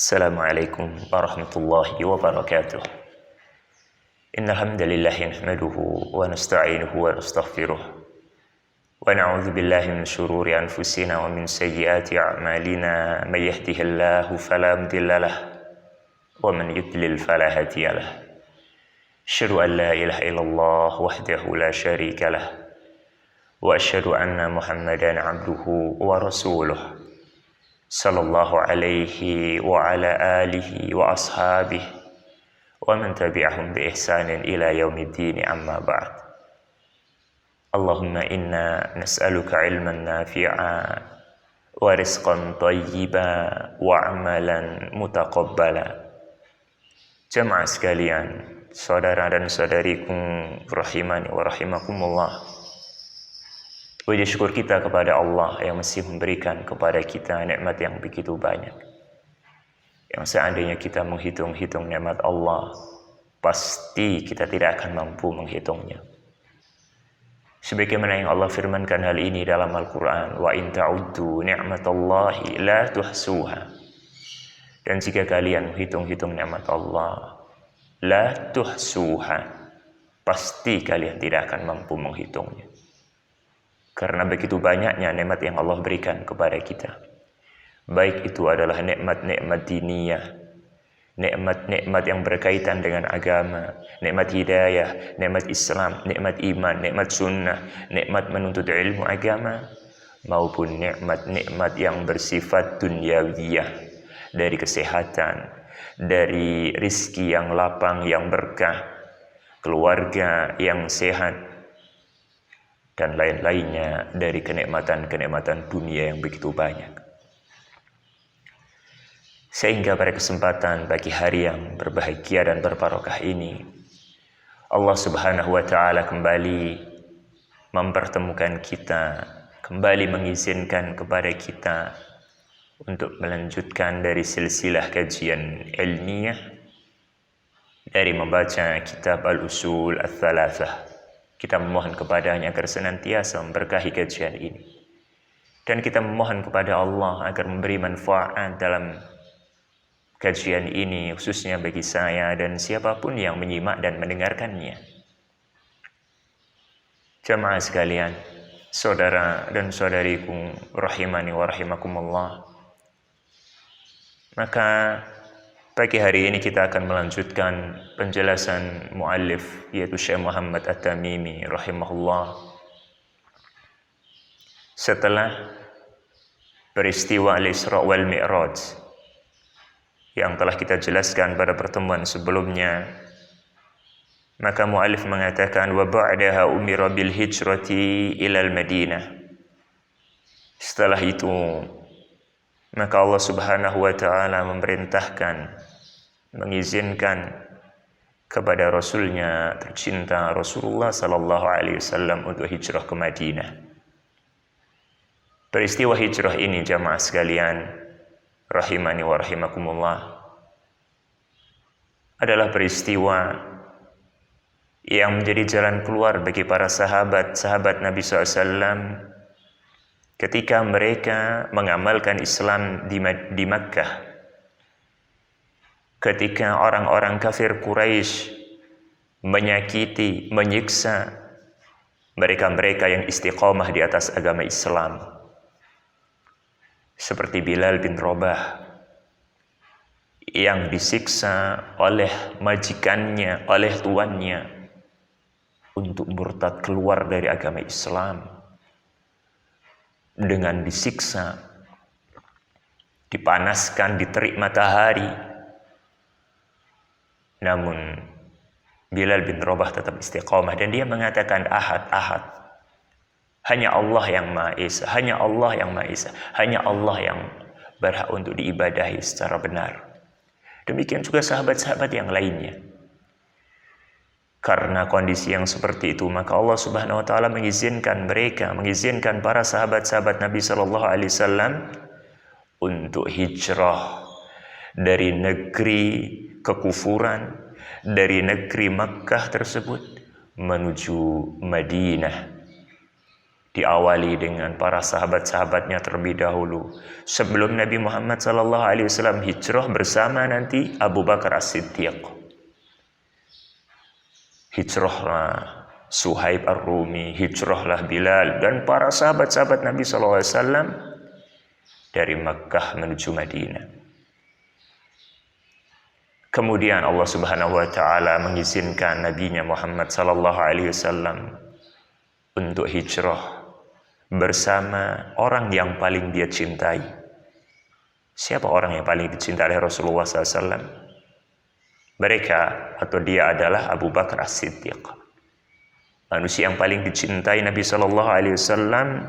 Assalamualaikum warahmatullahi wabarakatuh. Innal hamdalillah nahmaduhu wa nasta'inuhu wa nastaghfiruh wa na'udzu billahi min shururi anfusina wa min sayyiati a'malina may yahdihillahu fala mudilla lahu wa man yudlil fala hadiya lahu. Asyhadu an la ilaha illallah wahdahu la syarika lahu wa asyhadu anna Muhammadan 'abduhu wa rasuluh. Sallallahu alaihi wa ala alihi wa ashabihi wa man tabi'ahum bi ihsanin ila yaumiddin, amma ba'd. Allahumma inna nas'aluka ilman nafi'a wa rizqan thayyiban wa amalan mutaqabbala. Jamaah sekalian, saudara dan saudariku rahimani wa rahimakumullah, puji syukur kita kepada Allah yang masih memberikan kepada kita nikmat yang begitu banyak. Yang seandainya kita menghitung-hitung nikmat Allah, pasti kita tidak akan mampu menghitungnya. Sebagaimana yang Allah firmankan hal ini dalam Al-Quran, wa in ta'uddu ni'matallahi la tuhsuha. Dan jika kalian menghitung-hitung nikmat Allah, la tuhsuha, pasti kalian tidak akan mampu menghitungnya. Karena begitu banyaknya nikmat yang Allah berikan kepada kita. Baik itu adalah nikmat-nikmat diniyah, nikmat-nikmat yang berkaitan dengan agama, nikmat hidayah, nikmat Islam, nikmat iman, nikmat sunnah, nikmat menuntut ilmu agama, maupun nikmat-nikmat yang bersifat dunyawiyah, dari kesehatan, dari rizki yang lapang, yang berkah, keluarga yang sehat, dan lain-lainnya dari kenikmatan-kenikmatan dunia yang begitu banyak. Sehingga pada kesempatan pagi hari yang berbahagia dan berbarokah ini, Allah Subhanahu wa Ta'ala kembali mempertemukan kita, kembali mengizinkan kepada kita untuk melanjutkan dari silsilah kajian ilmiah dari membaca kitab Al-Usul Ats-Tsalatsah. Kita memohon kepadanya agar senantiasa memberkahi kajian ini. Dan kita memohon kepada Allah agar memberi manfaat dalam kajian ini, khususnya bagi saya dan siapapun yang menyimak dan mendengarkannya. Jamaah sekalian, saudara dan saudariku rahimani wa rahimakumullah, maka pagi hari ini kita akan melanjutkan penjelasan muallif, yaitu Syekh Muhammad At-Tamimi rahimahullah, setelah peristiwa Al-Isra wal Mi'raj yang telah kita jelaskan pada pertemuan sebelumnya. Maka muallif mengatakan, wa ba'daha umira bil hijrati ilal Madinah. Setelah itu maka Allah Subhanahu wa Ta'ala memerintahkan, mengizinkan kepada Rasulnya tercinta Rasulullah Sallallahu Alaihi Wasallam untuk hijrah ke Madinah. Peristiwa hijrah ini, jamaah sekalian rahimani wa rahimakumullah, adalah peristiwa yang menjadi jalan keluar bagi para sahabat Nabi SAW ketika mereka mengamalkan Islam di Makkah. Ketika orang-orang kafir Quraisy menyakiti, menyiksa mereka-mereka yang istiqomah di atas agama Islam, seperti Bilal bin Rabah yang disiksa oleh majikannya, oleh tuannya, untuk murtad keluar dari agama Islam dengan disiksa, dipanaskan, diterik matahari. Namun Bilal bin Rabah tetap istiqamah dan dia mengatakan, ahad, ahad, hanya Allah yang Maha Esa, hanya Allah yang Maha Esa, hanya Allah yang berhak untuk diibadahi secara benar. Demikian juga sahabat-sahabat yang lainnya. Karena kondisi yang seperti itu, maka Allah Subhanahu wa Ta'ala mengizinkan mereka, mengizinkan para sahabat-sahabat Nabi Sallallahu Alaihi Wasallam untuk hijrah dari negeri kekufuran, dari negeri Makkah tersebut menuju Madinah. diawali dengan para sahabat-sahabatnya terlebih dahulu. Sebelum Nabi Muhammad SAW hijrah bersama nanti Abu Bakar As-Siddiq. Hijrahlah Suhaib Ar-Rumi, hijrahlah Bilal, dan para sahabat-sahabat Nabi SAW dari Makkah menuju Madinah. Kemudian Allah Subhanahu wa taala mengizinkan nabinya Muhammad sallallahu alaihi wasallam untuk hijrah bersama orang yang paling dia cintai. Siapa orang yang paling dicintai oleh Rasulullah SAW? Mereka atau dia adalah Abu Bakar As-Siddiq. Manusia yang paling dicintai Nabi sallallahu alaihi wasallam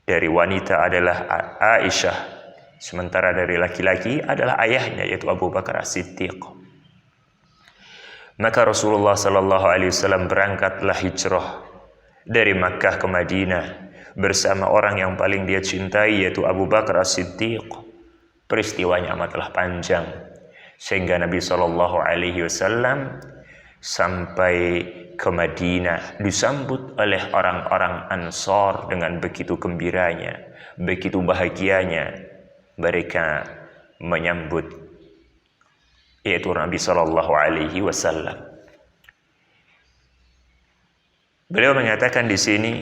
dari wanita adalah Aisyah. Sementara dari laki-laki adalah ayahnya, yaitu Abu Bakar As-Siddiq. Maka Rasulullah SAW berangkatlah hijrah dari Makkah ke Madinah bersama orang yang paling dia cintai, yaitu Abu Bakar As-Siddiq. Peristiwanya amatlah panjang, sehingga Nabi SAW sampai ke Madinah disambut oleh orang-orang Ansor dengan begitu gembiranya, begitu bahagianya. Mereka menyambut yaitu Nabi SAW. Beliau mengatakan di sini,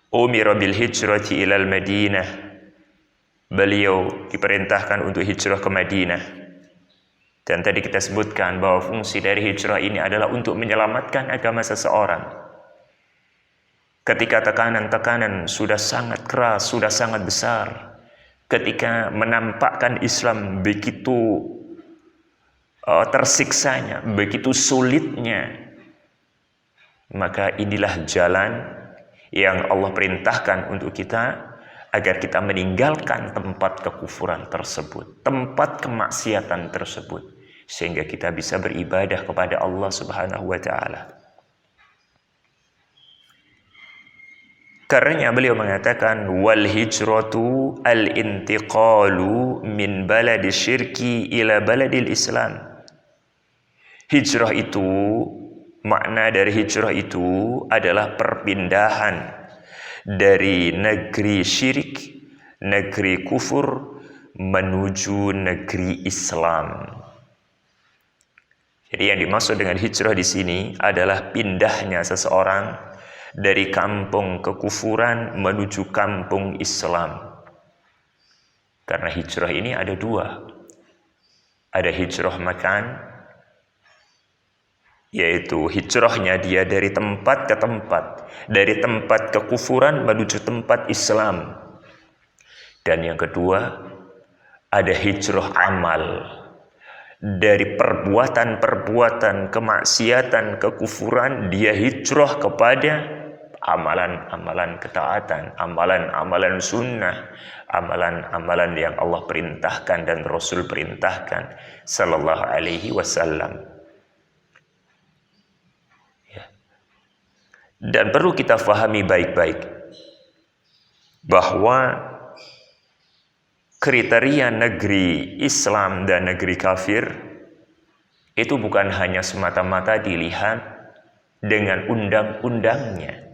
umira bil hijrati ilal Madinah. Beliau diperintahkan untuk hijrah ke Madinah. Dan tadi kita sebutkan bahwa fungsi dari hijrah ini adalah untuk menyelamatkan agama seseorang. Ketika tekanan-tekanan sudah sangat keras, sudah sangat besar, ketika menampakkan Islam begitu tersiksanya, begitu sulitnya, maka inilah jalan yang Allah perintahkan untuk kita agar kita meninggalkan tempat kekufuran tersebut, tempat kemaksiatan tersebut, sehingga kita bisa beribadah kepada Allah Subhanahu wa taala. Karena beliau mengatakan wal hijratu al intiqalu min baladi syirki ila baladil Islam. Hijrah itu, makna dari hijrah itu adalah perpindahan dari negeri syirik, negeri kufur menuju negeri Islam. Jadi yang dimaksud dengan hijrah di sini adalah pindahnya seseorang dari kampung kekufuran menuju kampung Islam. Karena hijrah ini ada dua. Ada hijrah makan, yaitu hijrahnya dia dari tempat ke tempat, dari tempat kekufuran menuju tempat Islam. Dan yang kedua, ada hijrah amal, dari perbuatan-perbuatan kemaksiatan, kekufuran, dia hijrah kepada amalan-amalan ketaatan, amalan-amalan sunnah, amalan-amalan yang Allah perintahkan dan Rasul perintahkan sallallahu alaihi wasallam. Ya. Dan perlu kita fahami baik-baik bahwa kriteria negeri Islam dan negeri kafir itu bukan hanya semata-mata dilihat dengan undang-undangnya.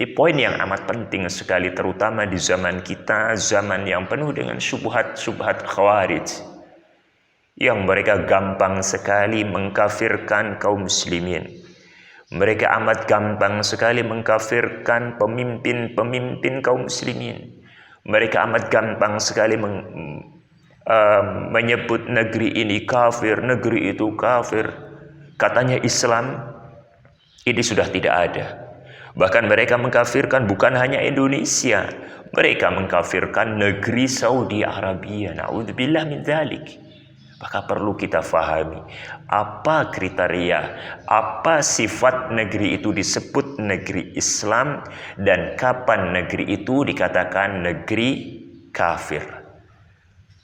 Ini poin yang amat penting sekali, terutama di zaman kita, zaman yang penuh dengan syubhat-syubhat khawarij, yang mereka gampang sekali mengkafirkan kaum muslimin. Mereka amat gampang sekali mengkafirkan pemimpin-pemimpin kaum muslimin. Mereka amat gampang sekali menyebut negeri ini kafir, negeri itu kafir. Katanya Islam, ini sudah tidak ada. Bahkan mereka mengkafirkan bukan hanya Indonesia, mereka mengkafirkan negeri Saudi Arabia. Na'udzubillah min dzalik. Maka perlu kita fahami apa kriteria, apa sifat negeri itu disebut negeri Islam, dan kapan negeri itu dikatakan negeri kafir.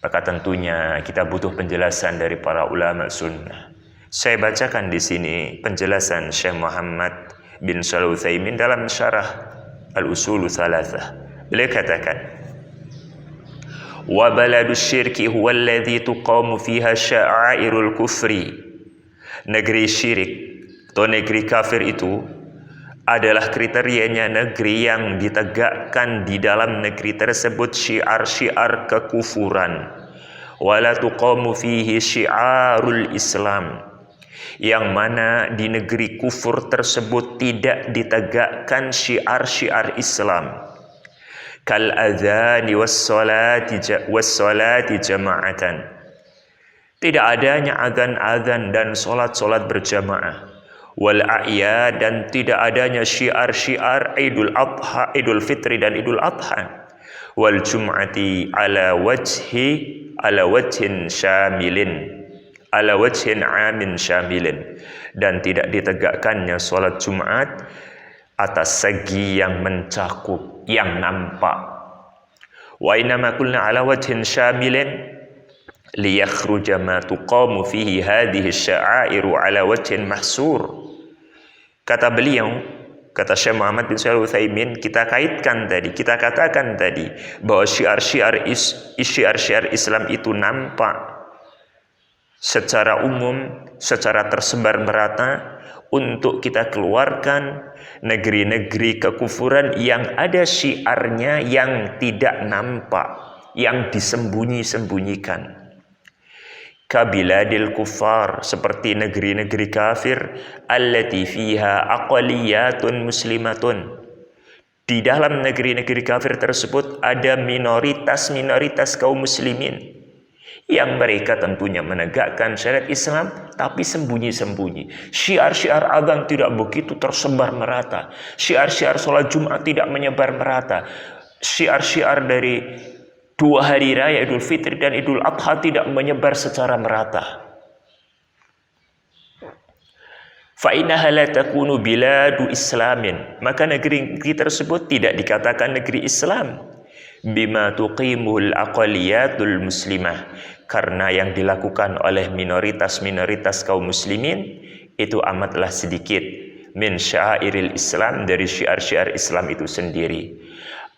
Maka tentunya kita butuh penjelasan dari para ulama sunnah. Saya bacakan di sini penjelasan Syekh Muhammad bin Shalih Al-Utsaimin dalam syarah Al-Usul Tsalatsah. Beliau katakan, wa baladus syirki huwa alladhi tuqamu fiha sya'airul kufri. Negeri syirik atau negeri kafir itu adalah kriterianya negeri yang ditegakkan di dalam negeri tersebut syiar-syiar kekufuran. Wala tuqamu fihi syiarul Islam, yang mana di negeri kufur tersebut tidak ditegakkan syiar-syiar Islam. Kal adzani was salati jama'atan, tidak adanya azan-azan dan solat-solat berjamaah. Wal a'yad, dan tidak adanya syiar-syiar Idul Adha, Idul Fitri dan Idul Adha. Wal jum'ati ala wajhin amin syamilin, dan tidak ditegakkannya salat Jumat atas segi yang mencakup, yang nampak. Wa innama qulna ala wajhin syamilin liyakhruja ma tuqamu fihi hadhihi sya'airu ala wajhin mahsur. Kata beliau, kata Syekh Muhammad bin Shalih Al-Utsaimin, kita katakan tadi bahwa syiar-syiar Islam itu nampak secara umum, secara tersebar merata, untuk kita keluarkan negeri-negeri kekufuran yang ada syiarnya yang tidak nampak, yang disembunyi-sembunyikan. Kabiladil kufar, seperti negeri-negeri kafir, allati fiha aqaliyatun muslimatun. Di dalam negeri-negeri kafir tersebut ada minoritas kaum muslimin yang mereka tentunya menegakkan syariat Islam tapi sembunyi-sembunyi. Syiar-syiar azan tidak begitu tersebar merata. Syiar-syiar sholat Jumat tidak menyebar merata. Syiar-syiar dari 2 hari raya Idul Fitri dan Idul Adha tidak menyebar secara merata. Fa innaha la takunu biladu islamin, maka negeri tersebut tidak dikatakan negeri Islam. Bima tuqimul aqaliyatul muslimah, karena yang dilakukan oleh minoritas kaum muslimin itu amatlah sedikit. Min syairil Islam, dari syiar-syiar Islam itu sendiri.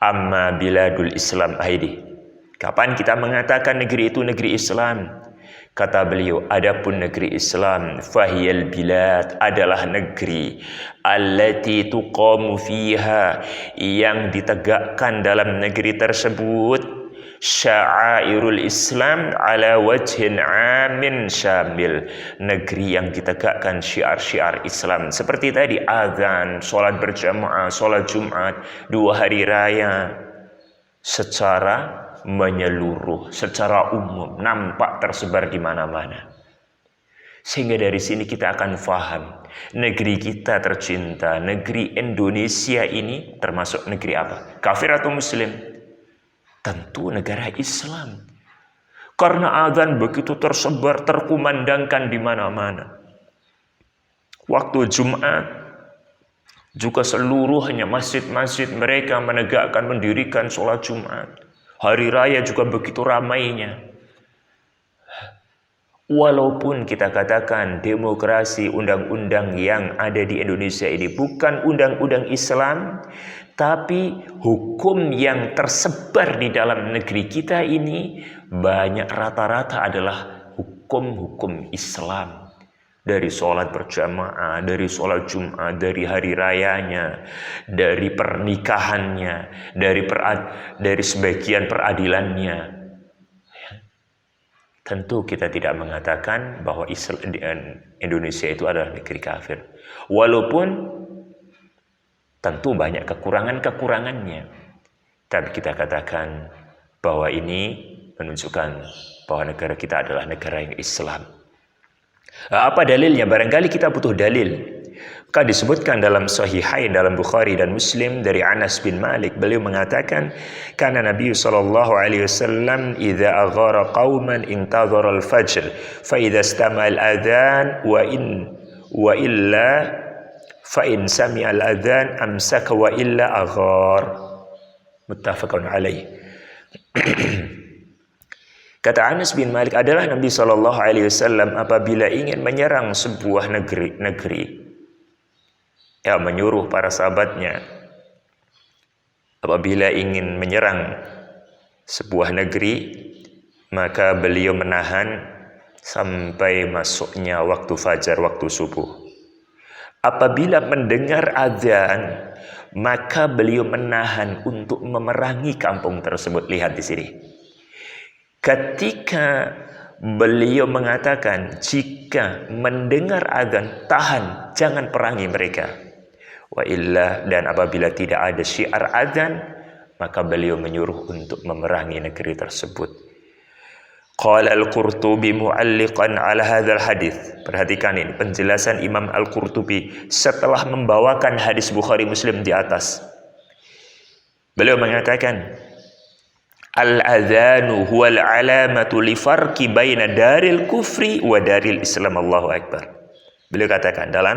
Amma biladul Islam aidi, kapan kita mengatakan negeri itu negeri Islam? Kata beliau, adapun negeri Islam, fahiyal bilad, adalah negeri allati tuqamu fiha, yang ditegakkan dalam negeri tersebut sya'airul Islam ala wajhin amin syamil, negeri yang ditegakkan syiar-syiar Islam seperti tadi azan, sholat berjamaah, sholat Jumat, 2 hari raya, secara menyeluruh, secara umum, nampak tersebar di mana-mana. Sehingga dari sini kita akan faham negeri kita tercinta, negeri Indonesia ini termasuk negeri apa? Kafir atau muslim? Tentu negara Islam. Karena azan begitu tersebar, terkumandangkan di mana-mana. Waktu Jumat juga seluruhnya masjid-masjid mereka menegakkan, mendirikan sholat Jumat. Hari raya juga begitu ramainya. Walaupun kita katakan demokrasi, undang-undang yang ada di Indonesia ini bukan undang-undang Islam, tapi hukum yang tersebar di dalam negeri kita ini banyak rata-rata adalah hukum-hukum Islam. Dari sholat berjamaah, dari sholat Jumat, dari hari rayanya, dari pernikahannya, dari sebagian peradilannya. Tentu kita tidak mengatakan bahwa Indonesia itu adalah negeri kafir. Walaupun tentu banyak kekurangan-kekurangannya. Tapi kita katakan bahwa ini menunjukkan bahwa negara kita adalah negara yang Islam. Apa dalilnya? Barangkali kita butuh dalil. Maka disebutkan dalam Sahihain, dalam Bukhari dan Muslim, dari Anas bin Malik, beliau mengatakan, kana Nabi sallallahu alaihi wasallam idza aghara qauman intadhara al-fajr fa idza istama al-adhan wa illa fa in sami'a al-adhan amsaka wa illa aghar. Muttafaqun alaih. Kata Anas bin Malik, adalah Nabi SAW apabila ingin menyerang sebuah negeri, ya, menyuruh para sahabatnya, apabila ingin menyerang sebuah negeri, maka beliau menahan sampai masuknya waktu fajar, waktu subuh. Apabila mendengar azan, maka beliau menahan untuk memerangi kampung tersebut. Lihat di sini. Ketika beliau mengatakan, jika mendengar azan, tahan, jangan perangi mereka. Wa illa, dan apabila tidak ada syiar azan, maka beliau menyuruh untuk memerangi negeri tersebut. Qala Al-Qurtubi mu'alliqan ala hadzal hadis. Perhatikan ini penjelasan Imam Al-Qurtubi setelah membawakan hadis Bukhari Muslim di atas. Beliau mengatakan, al-adzanu huwal alamatu li farqi baina daril kufri wa daril Islam. Allahu akbar. Beliau katakan dalam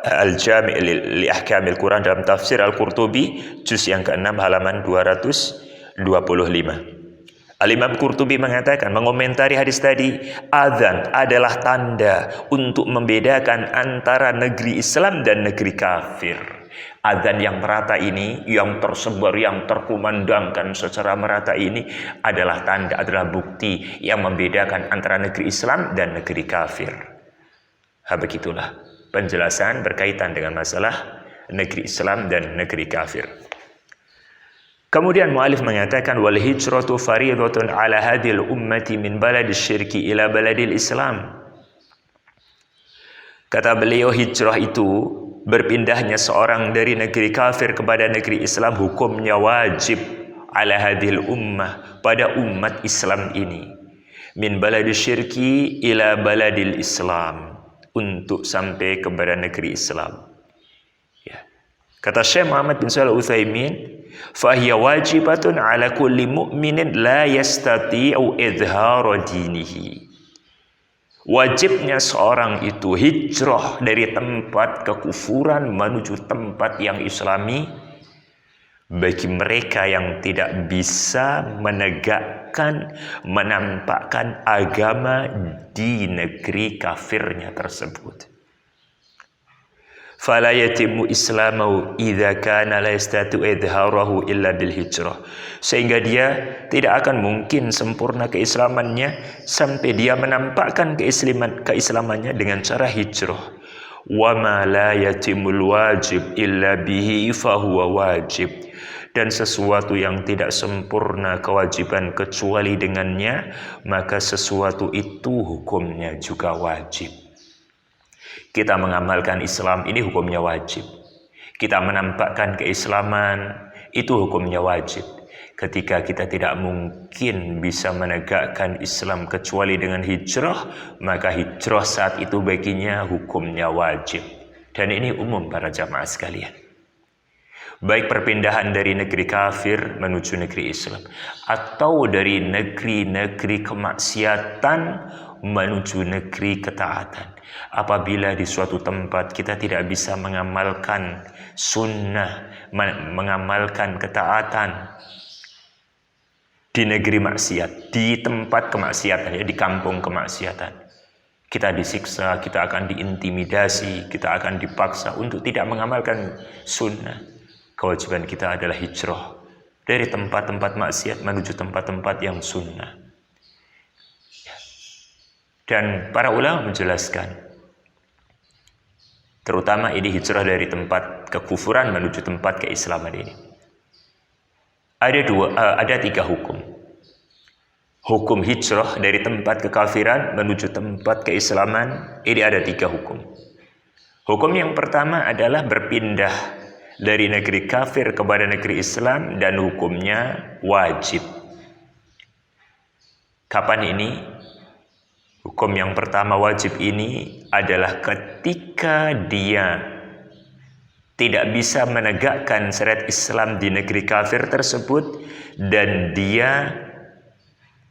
Al-Jami' li Ahkamil Quran, dalam tafsir Al-Qurtubi juz yang ke-6 halaman 225. Al-Imam Qurtubi mengatakan, mengomentari hadis tadi, azan adalah tanda untuk membedakan antara negeri Islam dan negeri kafir. Azan yang merata ini, yang tersebar, yang terkumandangkan secara merata ini adalah tanda, adalah bukti yang membedakan antara negeri Islam dan negeri kafir. Begitulah penjelasan berkaitan dengan masalah negeri Islam dan negeri kafir. Kemudian mu'alif mengatakan, wal hijratu fariidatun ala hadhil ummati min baladis syirki ila baladil Islam. Kata beliau, hijrah itu, berpindahnya seorang dari negeri kafir kepada negeri Islam, hukumnya wajib ala hadhil ummah, pada umat Islam ini. Min baladis syirki ila baladil Islam, untuk sampai kepada negeri Islam. Ya. Kata Syekh Muhammad bin Shalih Al-Utsaimin, fahiya wajibatun ala kulli mu'minin la yastati'u idhara dinihi. Wajibnya seorang itu hijrah dari tempat kekufuran menuju tempat yang islami bagi mereka yang tidak bisa menegakkan, menampakkan agama di negeri kafirnya tersebut. Fala yatimu islamahu idza kana la yastatu idharahu illa bil hijrah. Sehingga dia tidak akan mungkin sempurna keislamannya sampai dia menampakkan keislamannya dengan cara hijrah. Wa ma la yatimul wajib illa bihi fa huwa wajib. Dan sesuatu yang tidak sempurna kewajiban kecuali dengannya, maka sesuatu itu hukumnya juga wajib. Kita mengamalkan Islam ini hukumnya wajib. Kita menampakkan keislaman itu hukumnya wajib. Ketika kita tidak mungkin bisa menegakkan Islam kecuali dengan hijrah, maka hijrah saat itu baginya hukumnya wajib. Dan ini umum para jamaah sekalian. Baik perpindahan dari negeri kafir menuju negeri Islam, atau dari negeri-negeri kemaksiatan menuju negeri ketaatan. Apabila di suatu tempat kita tidak bisa mengamalkan sunnah, mengamalkan ketaatan di negeri maksiat, di tempat kemaksiatan, ya, di kampung kemaksiatan, kita disiksa, kita akan diintimidasi, kita akan dipaksa untuk tidak mengamalkan sunnah. Kewajiban kita adalah hijrah dari tempat-tempat maksiat menuju tempat-tempat yang sunnah. Dan para ulama menjelaskan, terutama ini hijrah dari tempat kekufuran menuju tempat keislaman ini. Ada tiga hukum. Hukum hijrah dari tempat kekafiran menuju tempat keislaman, ini ada tiga hukum. Hukum yang pertama adalah berpindah dari negeri kafir kepada negeri Islam, dan hukumnya wajib. Kapan ini? Hukum yang pertama wajib ini adalah ketika dia tidak bisa menegakkan syariat Islam di negeri kafir tersebut, dan dia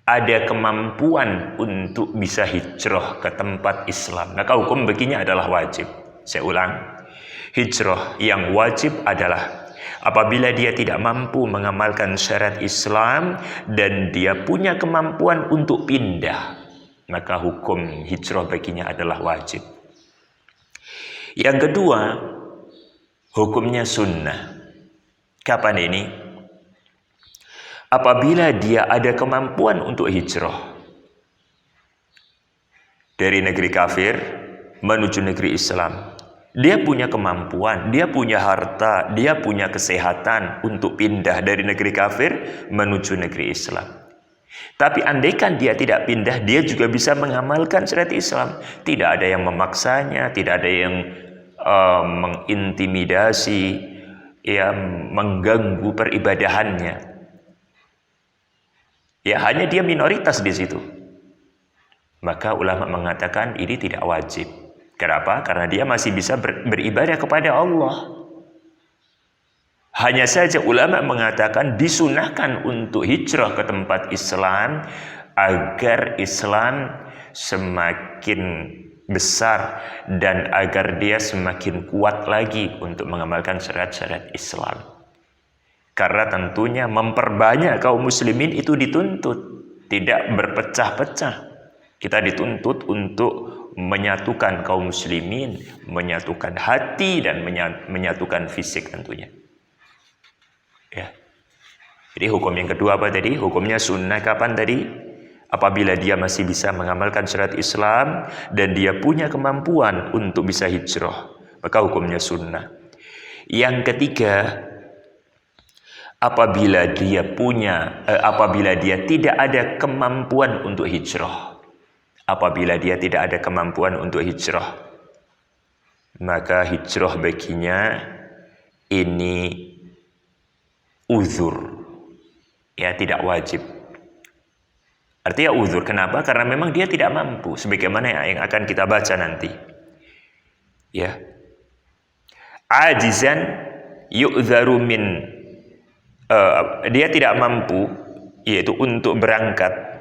ada kemampuan untuk bisa hijrah ke tempat Islam, maka hukum baginya adalah wajib. Saya ulang, hijrah yang wajib adalah apabila dia tidak mampu mengamalkan syariat Islam dan dia punya kemampuan untuk pindah, maka hukum hijrah baginya adalah wajib. Yang kedua, hukumnya sunnah. Kapan ini? Apabila dia ada kemampuan untuk hijrah dari negeri kafir menuju negeri Islam, Dia punya kemampuan, dia punya harta, dia punya kesehatan untuk pindah dari negeri kafir menuju negeri Islam. Tapi andaikan dia tidak pindah, dia juga bisa mengamalkan syariat Islam. Tidak ada yang memaksanya, tidak ada yang mengintimidasi, yang mengganggu peribadahannya. Ya, hanya dia minoritas di situ. Maka ulama mengatakan ini tidak wajib. Kenapa? Karena dia masih bisa beribadah kepada Allah. Hanya saja ulama mengatakan disunahkan untuk hijrah ke tempat Islam agar Islam semakin besar dan agar dia semakin kuat lagi untuk mengamalkan syariat-syariat Islam. Karena tentunya memperbanyak kaum muslimin itu dituntut, tidak berpecah-pecah. Kita dituntut untuk menyatukan kaum muslimin, menyatukan hati dan menyatukan fisik tentunya. Ya. Jadi hukum yang kedua apa tadi? Hukumnya sunnah kapan tadi? Apabila dia masih bisa mengamalkan syariat Islam dan dia punya kemampuan untuk bisa hijrah, maka hukumnya sunnah. Yang ketiga, apabila dia tidak ada kemampuan untuk hijrah. Apabila dia tidak ada kemampuan untuk hijrah, maka hijrah baginya ini uzur, ya, tidak wajib. Artinya uzur, kenapa? Karena memang dia tidak mampu, sebagaimana yang akan kita baca nanti. Ya, ajizan yu'dharu min, dia tidak mampu, yaitu untuk berangkat,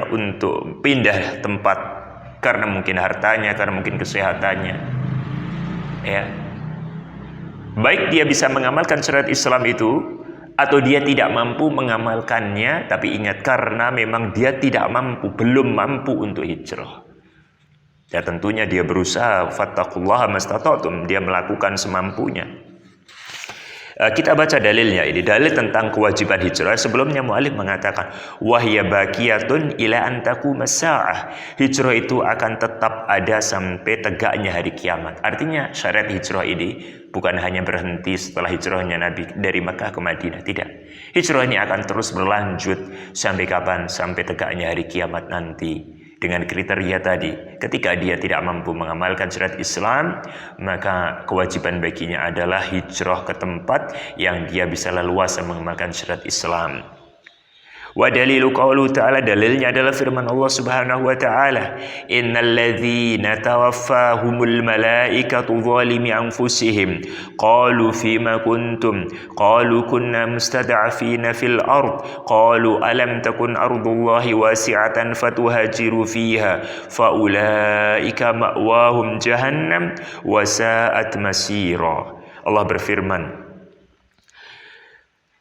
untuk pindah tempat karena mungkin hartanya, karena mungkin kesehatannya. Ya. Baik dia bisa mengamalkan syariat Islam itu atau dia tidak mampu mengamalkannya, tapi ingat karena memang dia tidak mampu, belum mampu untuk hijrah. Ya tentunya dia berusaha, fattaqullaha mastata'tum, dia melakukan semampunya. Kita baca dalilnya ini, dalil tentang kewajiban hijrah. Sebelumnya mu'alif mengatakan wahya baqiyatun ila an taqumas sa'ah. Hijrah itu akan tetap ada sampai tegaknya hari kiamat. Artinya syariat hijrah ini bukan hanya berhenti setelah hijrahnya Nabi dari Makkah ke Madinah, tidak. Hijrah ini akan terus berlanjut sampai kapan? Sampai tegaknya hari kiamat nanti. Dengan kriteria tadi, ketika dia tidak mampu mengamalkan syariat Islam, maka kewajiban baginya adalah hijrah ke tempat yang dia bisa leluasa mengamalkan syariat Islam. Wa dalilu qaulu ta'ala, dalilnya adalah firman Allah Subhanahu wa ta'ala, innal ladzina tawaffahumul malaikatu zalimi anfusihim qalu fima kuntum qalu kunna mustad'afina fil ard qalu alam takun ardullahi wasi'atan fatuhajiru fiha faulaika ma'wahum jahannam wa sa'at masira. Allah berfirman,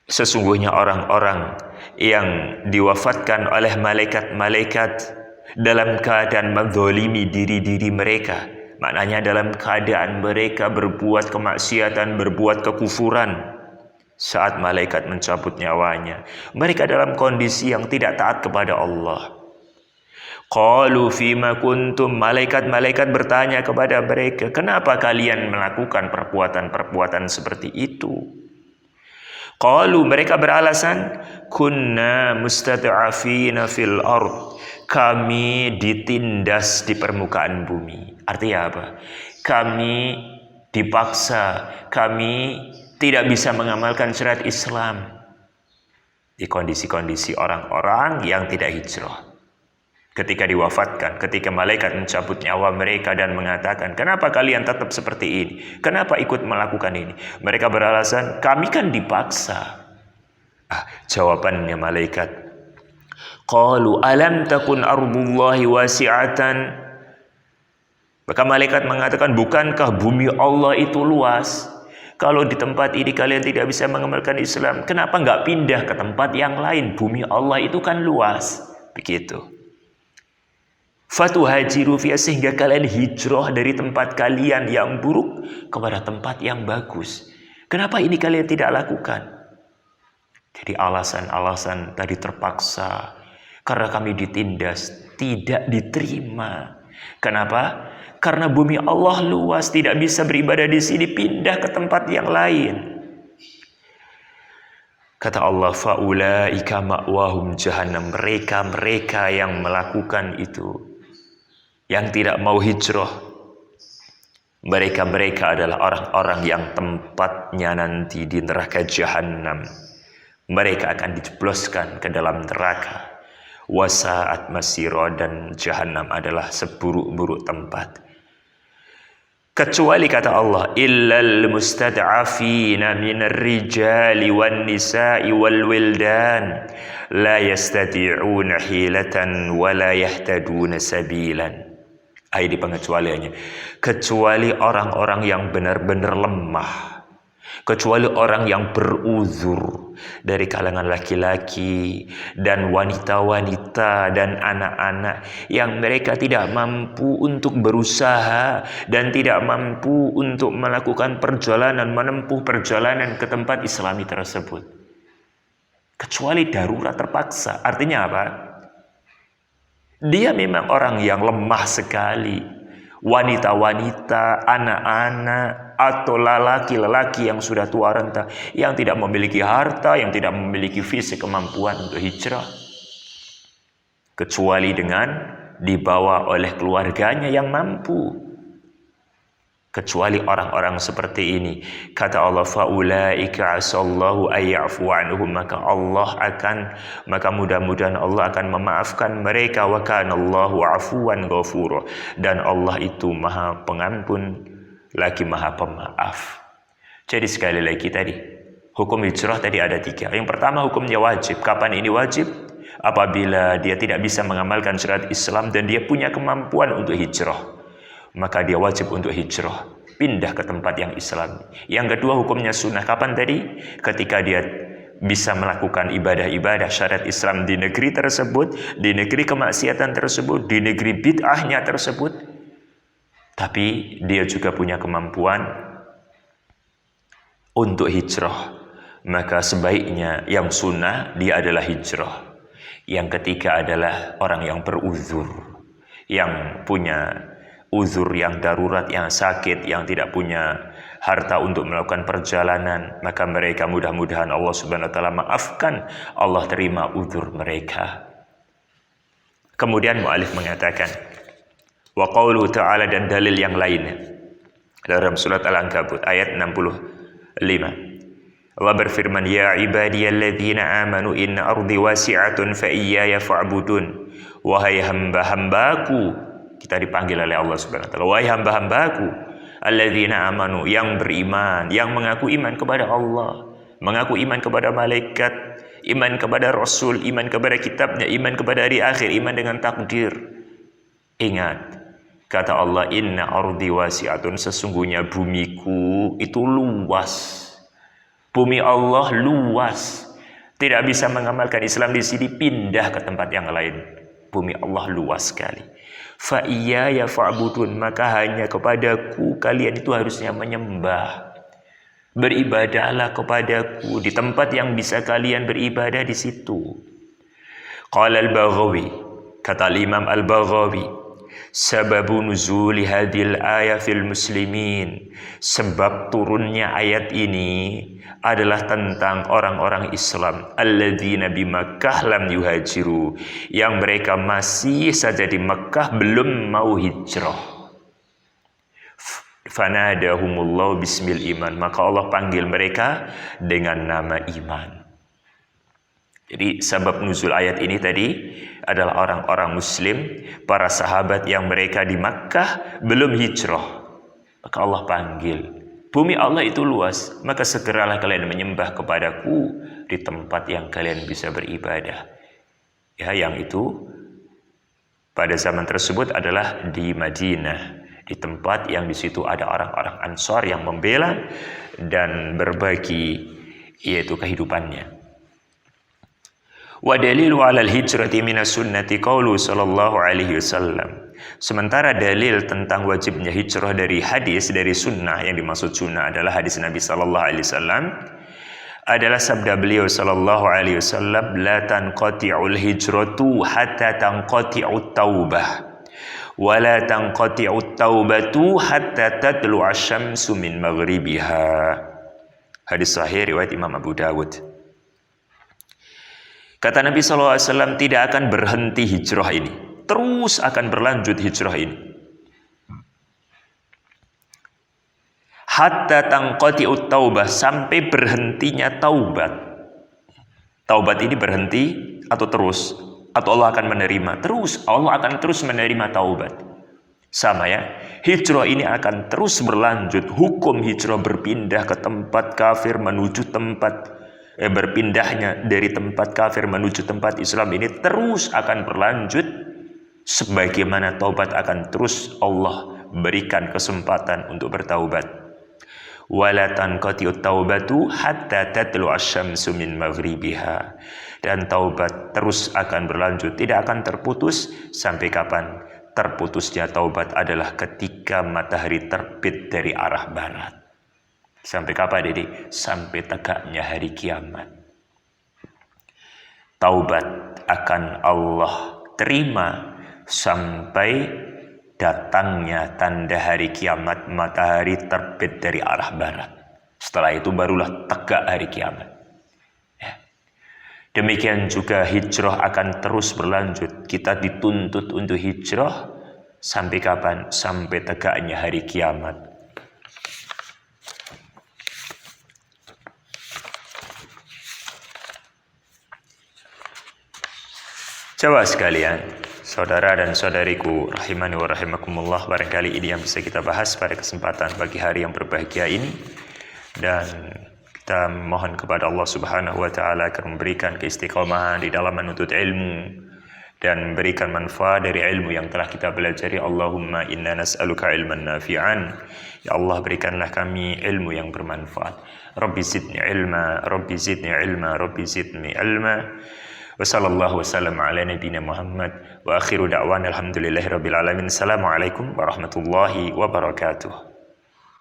sesungguhnya orang-orang yang diwafatkan oleh malaikat-malaikat dalam keadaan menzalimi diri-diri mereka, maknanya dalam keadaan mereka berbuat kemaksiatan, berbuat kekufuran, saat malaikat mencabut nyawanya, mereka dalam kondisi yang tidak taat kepada Allah. Qalu fima kuntum, malaikat-malaikat bertanya kepada mereka, kenapa kalian melakukan perbuatan-perbuatan seperti itu? Qalu, mereka beralasan, kunna mustad'afina fil ard, kami ditindas di permukaan bumi. Artinya apa? Kami dipaksa, kami tidak bisa mengamalkan syariat Islam di kondisi-kondisi orang-orang yang tidak hijrah. Ketika diwafatkan, ketika malaikat mencabut nyawa mereka dan mengatakan, kenapa kalian tetap seperti ini? Kenapa ikut melakukan ini? Mereka beralasan, kami kan dipaksa. Jawabannya malaikat, qalu alam takun ardullahi wasi'atan. Maka malaikat mengatakan, bukankah bumi Allah itu luas? Kalau di tempat ini kalian tidak bisa mengamalkan Islam, kenapa nggak pindah ke tempat yang lain? Bumi Allah itu kan luas. Begitu. Fatuhajiru fiha, sehingga kalian hijrah dari tempat kalian yang buruk kepada tempat yang bagus. Kenapa ini kalian tidak lakukan? Jadi alasan-alasan tadi terpaksa, karena kami ditindas, tidak diterima. Kenapa? Karena bumi Allah luas, tidak bisa beribadah di sini, pindah ke tempat yang lain. Kata Allah, faulaika ma'wahum jahannam. Mereka yang melakukan itu, yang tidak mau hijrah, mereka adalah orang-orang yang tempatnya nanti di neraka jahannam. Mereka akan dijebloskan ke dalam neraka. Wasa'at masira, dan jahannam adalah seburuk-buruk tempat. Kecuali kata Allah, illal mustad'afina minar rijali wan nisa'i wal wildan la yastati'una hilatan wa la yahtaduna sabilan. Ini pengecualiannya. Kecuali orang-orang yang benar-benar lemah, kecuali orang yang beruzur dari kalangan laki-laki dan wanita-wanita dan anak-anak yang mereka tidak mampu untuk berusaha dan tidak mampu untuk melakukan perjalanan, menempuh perjalanan ke tempat Islami tersebut. Kecuali darurat terpaksa. Artinya apa? Dia memang orang yang lemah sekali. Wanita-wanita, anak-anak, atau lelaki-lelaki yang sudah tua renta, yang tidak memiliki harta, yang tidak memiliki fisik kemampuan untuk hijrah, kecuali dengan dibawa oleh keluarganya yang mampu. Kecuali orang-orang seperti ini, kata Allah, faulaika asallahu ayyafu anhum, maka mudah-mudahan Allah akan memaafkan mereka, wa kanallahu afuwan ghafura, dan Allah itu Maha Pengampun lagi Maha Pemaaf. Jadi sekali lagi tadi, hukum hijrah tadi ada 3. Yang pertama, hukumnya wajib. Kapan ini wajib? Apabila dia tidak bisa mengamalkan syariat Islam dan dia punya kemampuan untuk hijrah, maka dia wajib untuk hijrah, pindah ke tempat yang Islam. Yang kedua, hukumnya sunnah. Kapan tadi? Ketika dia bisa melakukan ibadah-ibadah syariat Islam di negeri tersebut, di negeri kemaksiatan tersebut, di negeri bid'ahnya tersebut, tapi dia juga punya kemampuan untuk hijrah, maka sebaiknya yang sunnah dia adalah hijrah. Yang ketiga adalah orang yang beruzur, yang punya uzur yang darurat, yang sakit, yang tidak punya harta untuk melakukan perjalanan, maka mereka mudah-mudahan Allah Subhanahu wa taala maafkan, Allah terima uzur mereka. Kemudian mu'alif mengatakan, wa qawluhu ta'ala, dan dalil yang lainnya dalam surat Al-Ankabut ayat 65. Allah berfirman, ya ibadiyalladzina amanu inna ardi wasi'atun fa iyaya fa'budun. Wahai hamba-hambaku, kita dipanggil oleh Allah Subhanahu wa taala, wahai hamba-hambaku alladzina amanu, yang beriman, yang mengaku iman kepada Allah, mengaku iman kepada malaikat, iman kepada Rasul, iman kepada kitabnya, iman kepada hari akhir, iman dengan takdir. Ingat, kata Allah, inna ardi wasi'atun, sesungguhnya bumiku itu luas. Bumi Allah luas. Tidak bisa mengamalkan Islam di sini, pindah ke tempat yang lain. Bumi Allah luas sekali. Fa iyaya fa'budun, maka hanya kepadaku kalian itu harusnya menyembah. Beribadahlah kepadaku di tempat yang bisa kalian beribadah di situ. Qala al-Baghawi, kata Imam al-Baghawi, sababu nuzuli hadhil ayat fil muslimin, sebab turunnya ayat ini adalah tentang orang-orang Islam alladzina bi Makkah lam yuhajiru, yang mereka masih saja di Makkah belum mau hijrah. Fanadahumullahu bismil iman, maka Allah panggil mereka dengan nama iman. Jadi sebab nuzul ayat ini tadi adalah orang-orang muslim, para sahabat yang mereka di Makkah belum hijrah. Maka Allah panggil, bumi Allah itu luas, maka segeralah kalian menyembah kepadaku di tempat yang kalian bisa beribadah. Ya, yang itu pada zaman tersebut adalah di Madinah, di tempat yang di situ ada orang-orang Ansar yang membela dan berbagi yaitu kehidupannya. Wa dalilu 'alal hijrati minas sunnati qaulu sallallahu alaihi wasallam. Sementara dalil tentang wajibnya hijrah dari hadis, dari sunnah, yang dimaksud sunnah adalah hadis Nabi sallallahu alaihi wasallam, adalah sabda beliau sallallahu alaihi wasallam, la tanqati'ul hijratu hatta tanqati'ut taubah Wala tanqati'ut taubatu hatta tatlu'a syamsu min maghribiha. Hadis sahih riwayat Imam Abu Dawud. Kata Nabi SAW, tidak akan berhenti hijrah ini. Terus akan berlanjut hijrah ini. Hatta tanqati'ut taubah, sampai berhentinya taubat. Taubat ini berhenti atau terus? Atau Allah akan menerima? Terus, Allah akan terus menerima taubat. Sama ya, hijrah ini akan terus berlanjut. Hukum hijrah berpindah ke tempat kafir menuju tempat berpindahnya dari tempat kafir menuju tempat Islam ini terus akan berlanjut. Sebagaimana taubat akan terus Allah berikan kesempatan untuk bertaubat. Wala tanqati'ut taubatu hatta tatlu'a syamsu min maghribiha. Dan taubat terus akan berlanjut, tidak akan terputus. Sampai kapan? Terputusnya taubat adalah ketika matahari terbit dari arah barat. Sampai kapan, Dede? Sampai tegaknya hari kiamat. Taubat akan Allah terima sampai datangnya tanda hari kiamat, matahari terbit dari arah barat. Setelah itu barulah tegak hari kiamat. Demikian juga hijrah akan terus berlanjut. Kita dituntut untuk hijrah sampai kapan? Sampai tegaknya hari kiamat. Coba sekalian, saudara dan saudariku rahimani wa rahimakumullah, barangkali ini yang bisa kita bahas pada kesempatan pagi hari yang berbahagia ini. Dan kita mohon kepada Allah Subhanahu wa taala agar memberikan keistiqomahan di dalam menuntut ilmu dan memberikan manfaat dari ilmu yang telah kita pelajari. Allahumma inna nas'aluka ilman nafi'an. Ya Allah, berikanlah kami ilmu yang bermanfaat. Rabbi zidni ilma, Rabbi zidni ilma, Rabbi zidni ilma. Wa sallallahu wasallam ala nabiyyina Muhammad wa akhiru da'wana alhamdulillahi rabbil alamin. Assalamualaikum warahmatullahi wabarakatuh.